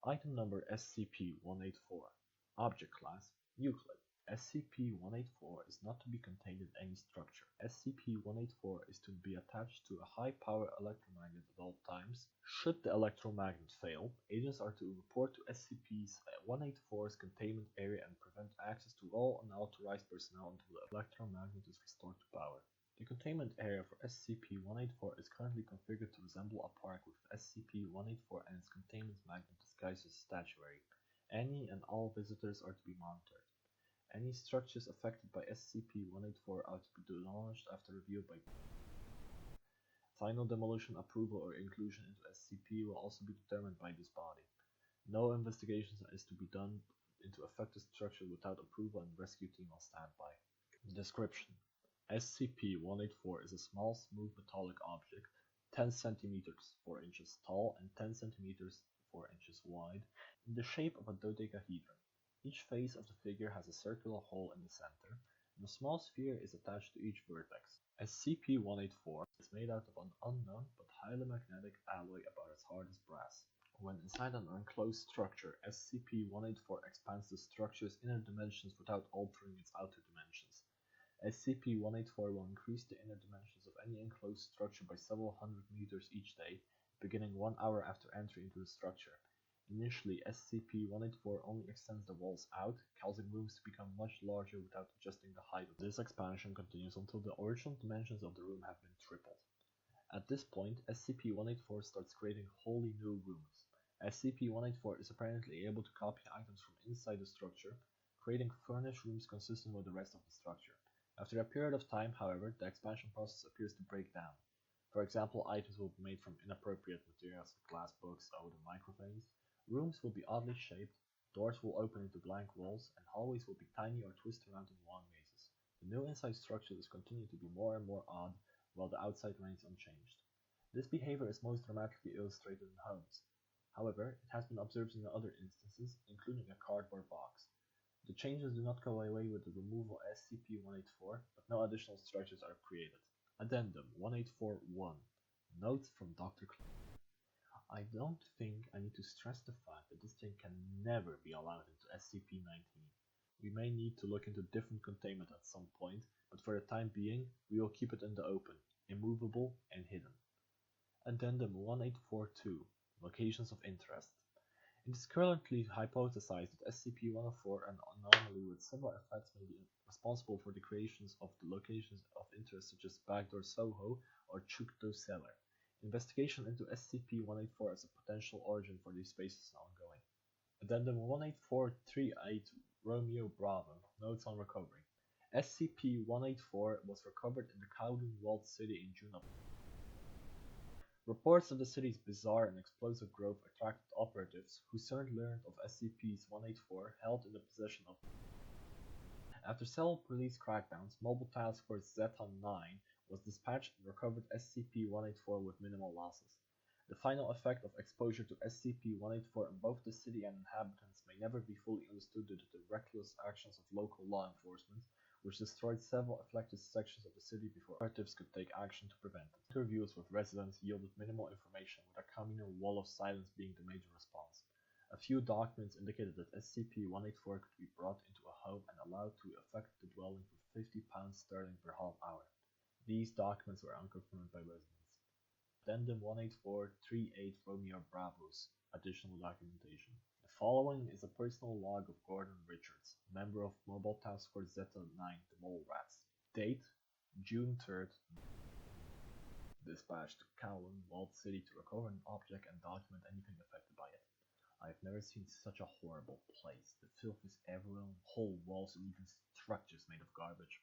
Item number SCP-184. Object Class Euclid. SCP-184 is not to be contained in any structure. SCP-184 is to be attached to a high-power electromagnet at all times. Should the electromagnet fail, agents are to report to SCP-184's containment area and prevent access to all unauthorized personnel until the electromagnet is restored to power. The containment area for SCP-184 is currently configured to resemble a park with SCP-184 and its containment magnet disguised as statuary. Any and all visitors are to be monitored. Any structures affected by SCP-184 are to be demolished after review by final demolition approval or inclusion into SCP will also be determined by this body. No investigation is to be done into affected structure without approval and rescue team on standby. Description: SCP-184 is a small, smooth metallic object, 10 cm 4 inches tall and 10 cm 4 inches wide, in the shape of a dodecahedron. Each face of the figure has a circular hole in the center, and a small sphere is attached to each vertex. SCP-184 is made out of an unknown but highly magnetic alloy about as hard as brass. When inside an enclosed structure, SCP-184 expands the structure's inner dimensions without altering its outer dimensions. SCP-184 will increase the inner dimensions of any enclosed structure by several hundred meters each day, beginning 1 hour after entry into the structure. Initially, SCP-184 only extends the walls out, causing rooms to become much larger without adjusting the height. This expansion continues until the original dimensions of the room have been tripled. At this point, SCP-184 starts creating wholly new rooms. SCP-184 is apparently able to copy items from inside the structure, creating furnished rooms consistent with the rest of the structure. After a period of time, however, the expansion process appears to break down. For example, items will be made from inappropriate materials like glass books, wood, and microplanes. Rooms will be oddly shaped, doors will open into blank walls, and hallways will be tiny or twist around in long mazes. The new inside structures continue to be more and more odd, while the outside remains unchanged. This behavior is most dramatically illustrated in homes. However, it has been observed in other instances, including a cardboard box. The changes do not go away with the removal of SCP-184, but no additional structures are created. Addendum 184-1. Notes from Dr. I don't think I need to stress the fact that this thing can never be allowed into SCP-19. We may need to look into different containment at some point, but for the time being, we will keep it in the open, immovable, and hidden. Addendum 1842. Locations of Interest. It is currently hypothesized that SCP-104, an anomaly with similar effects, may be responsible for the creations of the locations of interest such as Backdoor Soho or Chukdo Cellar. Investigation into SCP-184 as a potential origin for these spaces is ongoing. Addendum 18438 Romeo Bravo. Notes on recovery. SCP-184 was recovered in the Kowloon walled city in June of. Reports of the city's bizarre and explosive growth attracted operatives, who soon learned of SCP-184 held in the possession of. After several police crackdowns, Mobile Task Force Zeta-9 was dispatched and recovered SCP-184 with minimal losses. The final effect of exposure to SCP-184 in both the city and inhabitants may never be fully understood due to the reckless actions of local law enforcement, which destroyed several affected sections of the city before operatives could take action to prevent it. Interviews with residents yielded minimal information, with a communal wall of silence being the major response. A few documents indicated that SCP-184 could be brought into a home and allowed to affect the dwelling for £50 per half hour. These documents were unconfirmed by residents. Addendum 18438 Romeo Bravos. Additional documentation. The following is a personal log of Gordon Richards, member of Mobile Task Force Zeta-9, the Mole Rats. Date: June 3rd. Dispatch to Kowloon walled city to recover an object and document anything affected by it. I have never seen such a horrible place. The filth is everywhere, whole walls and even structures made of garbage.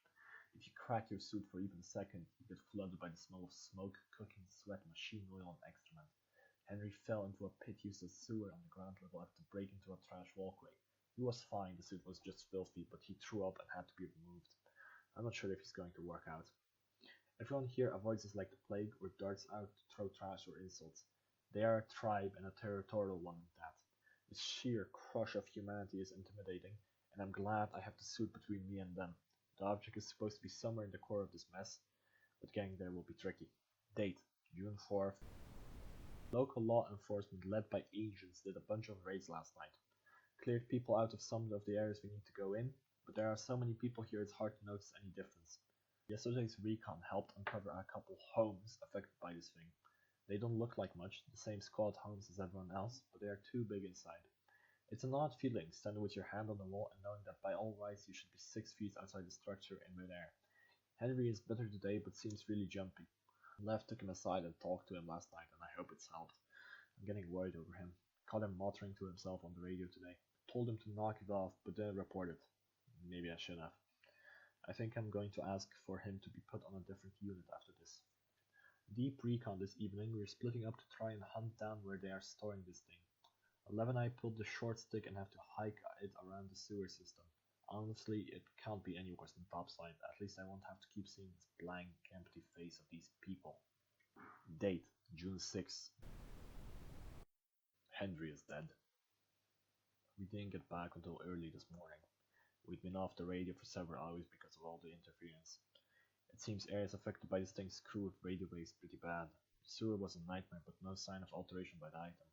If you crack your suit for even a second, you get flooded by the smell of smoke, cooking, sweat, machine oil, and excrement. Henry fell into a pit used as sewer on the ground level after breaking into a trash walkway. He was fine, the suit was just filthy, but he threw up and had to be removed. I'm not sure if he's going to work out. Everyone here avoids us like the plague or darts out to throw trash or insults. They are a tribe and a territorial one at that. The sheer crush of humanity is intimidating, and I'm glad I have the suit between me and them. The object is supposed to be somewhere in the core of this mess, but getting there will be tricky. Date: June 4th. Local law enforcement led by agents did a bunch of raids last night. Cleared people out of some of the areas we need to go in, but there are so many people here it's hard to notice any difference. Yesterday's recon helped uncover a couple homes affected by this thing. They don't look like much, the same squad homes as everyone else, but they are too big inside. It's an odd feeling, standing with your hand on the wall and knowing that by all rights you should be 6 feet outside the structure in midair. Henry is better today, but seems really jumpy. Lev took him aside and talked to him last night, and I hope it's helped. I'm getting worried over him. Caught him muttering to himself on the radio today. Told him to knock it off, but didn't report it. Maybe I should have. I think I'm going to ask for him to be put on a different unit after this. Deep recon this evening. We're splitting up to try and hunt down where they are storing this thing. 11 and I pulled the short stick and have to hike it around the sewer system. Honestly, it can't be any worse than topside. At least I won't have to keep seeing this blank, empty face of these people. Date, June 6th. Henry is dead. We didn't get back until early this morning. We'd been off the radio for several hours because of all the interference. It seems areas affected by this thing screw with radio waves pretty bad. The sewer was a nightmare, but no sign of alteration by the item.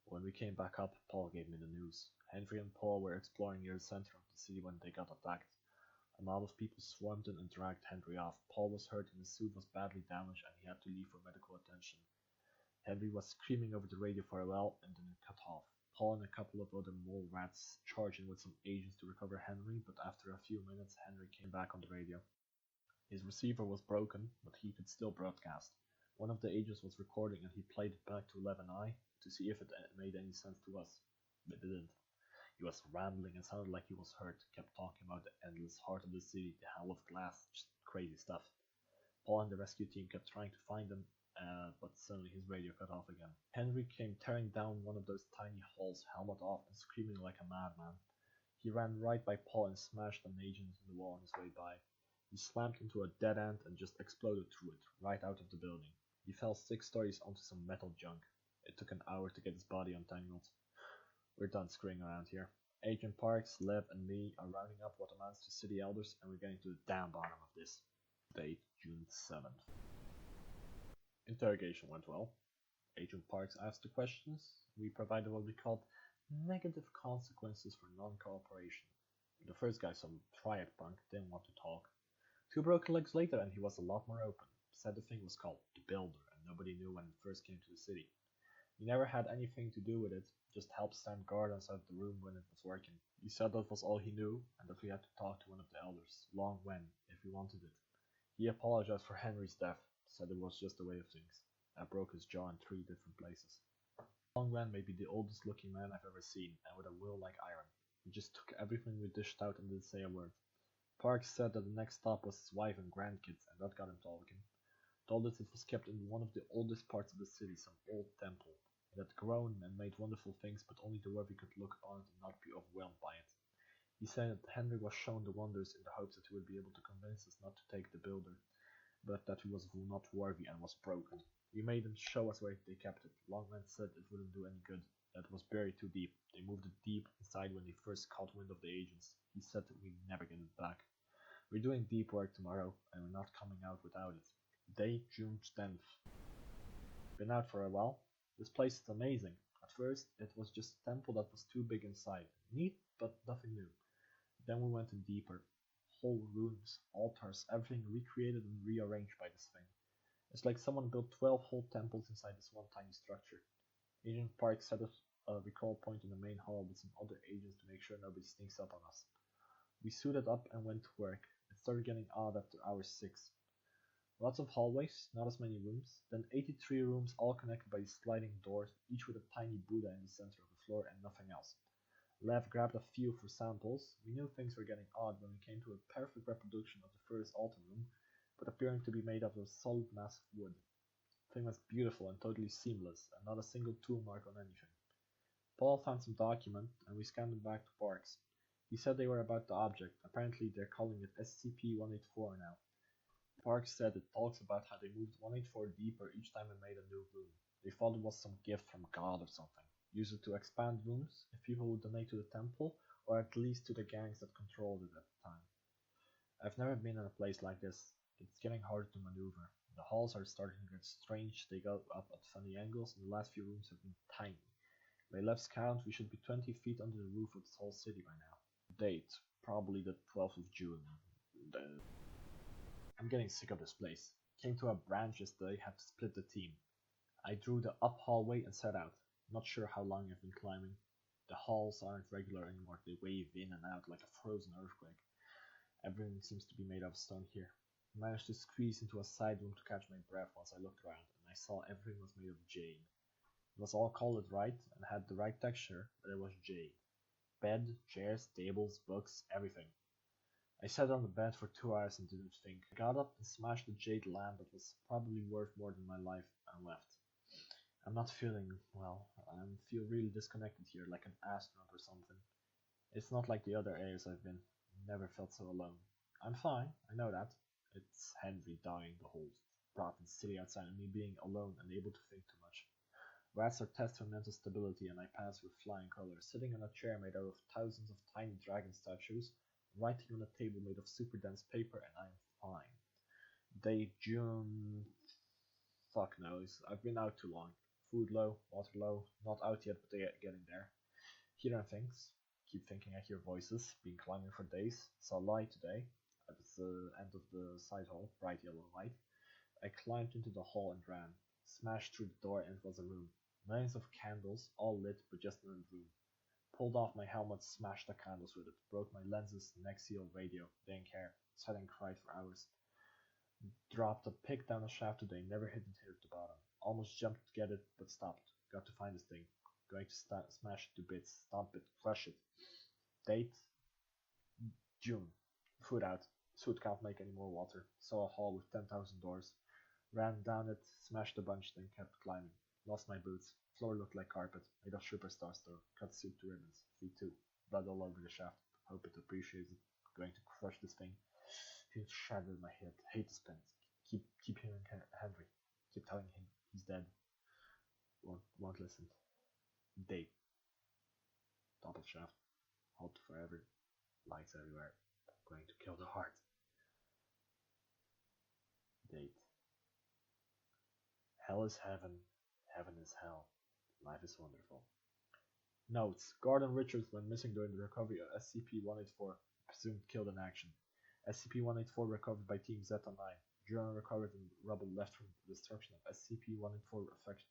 When we came back up, Paul gave me the news. Henry and Paul were exploring near the center of the city when they got attacked. A mob of people swarmed in and dragged Henry off. Paul was hurt and his suit was badly damaged and he had to leave for medical attention. Henry was screaming over the radio for a while and then it cut off. Paul and a couple of other mole rats charged in with some agents to recover Henry, but after a few minutes Henry came back on the radio. His receiver was broken, but he could still broadcast. One of the agents was recording and he played it back to 11i to see if it made any sense to us. It didn't. He was rambling and sounded like he was hurt, kept talking about the endless heart of the city, the hell of glass, just crazy stuff. Paul and the rescue team kept trying to find him, but suddenly his radio cut off again. Henry came tearing down one of those tiny halls, helmet off and screaming like a madman. He ran right by Paul and smashed an agent in the wall on his way by. He slammed into a dead end and just exploded through it, right out of the building. He fell 6 stories onto some metal junk. It took an hour to get his body untangled. We're done screwing around here. Agent Parks, Lev, and me are rounding up what amounts to city elders, and we're getting to the damn bottom of this. Date, June 7th. Interrogation went well. Agent Parks asked the questions. We provided what we called negative consequences for non-cooperation. The first guy, some triad punk, didn't want to talk. 2 broken legs later and he was a lot more open. Said the thing was called the Builder and nobody knew when it first came to the city. He never had anything to do with it, just helped stand guard outside the room when it was working. He said that was all he knew and that we had to talk to one of the elders, Long Wen, if we wanted it. He apologized for Henry's death, said it was just the way of things. I broke his jaw in 3 different places. Long Wen may be the oldest looking man I've ever seen, and with a will like iron. He just took everything we dished out and didn't say a word. Parks said that the next stop was his wife and grandkids, and that got him talking. Told us it was kept in one of the oldest parts of the city, some old temple. It had grown and made wonderful things, but only the worthy could look upon it and not be overwhelmed by it. He said that Henry was shown the wonders in the hopes that he would be able to convince us not to take the Builder, but that he was not worthy and was broken. We made them show us where they kept it. Longman said it wouldn't do any good, that it was buried too deep. They moved it deep inside when they first caught wind of the agents. He said that we'd never get it back. We're doing deep work tomorrow, and we're not coming out without it. Day, June 10th. Been out for a while. This place is amazing. At first, it was just a temple that was too big inside. Neat, but nothing new. Then we went in deeper. Whole rooms, altars, everything recreated and rearranged by this thing. It's like someone built 12 whole temples inside this one tiny structure. Agent Park set up a recall point in the main hall with some other agents to make sure nobody sneaks up on us. We suited up and went to work. It started getting odd after hour 6. Lots of hallways, not as many rooms, then 83 rooms all connected by sliding doors, each with a tiny Buddha in the center of the floor and nothing else. Lev grabbed a few for samples. We knew things were getting odd when we came to a perfect reproduction of the first altar room, but appearing to be made out of solid mass of wood. The thing was beautiful and totally seamless, and not a single tool mark on anything. Paul found some document, and we scanned them back to Parks. He said they were about the object. Apparently they're calling it SCP-184 now. Parks said it talks about how they moved 184 deeper each time they made a new room. They thought it was some gift from God or something. Use it to expand rooms if people would donate to the temple, or at least to the gangs that controlled it at the time. I've never been in a place like this. It's getting hard to maneuver. The halls are starting to get strange, they go up at funny angles, and the last few rooms have been tiny. By left's count, we should be 20 feet under the roof of this whole city by now. Date, probably the 12th of June. I'm getting sick of this place. Came to a branch yesterday, had to split the team. I drew the up hallway and set out. Not sure how long I've been climbing. The halls aren't regular anymore, they wave in and out like a frozen earthquake. Everything seems to be made of stone here. I managed to squeeze into a side room to catch my breath once I looked around, and I saw everything was made of jade. It was all colored right and had the right texture, but it was jade. Bed, chairs, tables, books, everything. I sat on the bed for 2 hours and didn't think. I got up and smashed the jade lamp that was probably worth more than my life and left. I'm not feeling well. I feel really disconnected here, like an astronaut or something. It's not like the other areas I've been. Never felt so alone. I'm fine, I know that. It's Henry dying, the whole rotten city outside, and me being alone, unable to think too much. Rats are tests for mental stability, and I pass with flying colors. Sitting on a chair made out of thousands of tiny dragon statues, writing on a table made of super dense paper, and I'm fine. Date June. Fuck knows. I've been out too long. Food low, water low, not out yet, but they're getting there. Hearing things. Keep thinking I hear voices. Been climbing for days. Saw light today. At the end of the side hall, bright yellow light. I climbed into the hall and ran. Smashed through the door and it was a room. Millions of candles, all lit, but just in the room. Pulled off my helmet, smashed the candles with it. Broke my lenses, neck seal, radio. Didn't care. Sat and cried for hours. Dropped a pick down a shaft today, never hit it here at the bottom. Almost jumped to get it, but stopped. Got to find this thing. Going to smash it to bits, stomp it, crush it. Date? June. Food out. Suit can't make any more water. Saw a hall with 10,000 doors. Ran down it, smashed a bunch, then kept climbing. Lost my boots. Floor looked like carpet. Made of superstars though. Cut suit to ribbons. Feet too. Blood all over the shaft. Hope it appreciates it. Going to crush this thing. Feels shattered in my head. Hate this pen. Keep hearing Henry. Keep telling him he's dead. Won't listen. Date. Double shaft. Halt forever. Lights everywhere. Going to kill the heart. Date. Hell is heaven. Heaven is hell. Life is wonderful. Notes. Gordon Richards went missing during the recovery of SCP-184, presumed killed in action. SCP-184 recovered by Team Zeta-9. Journal recovered in rubble left from the destruction of SCP-184 affected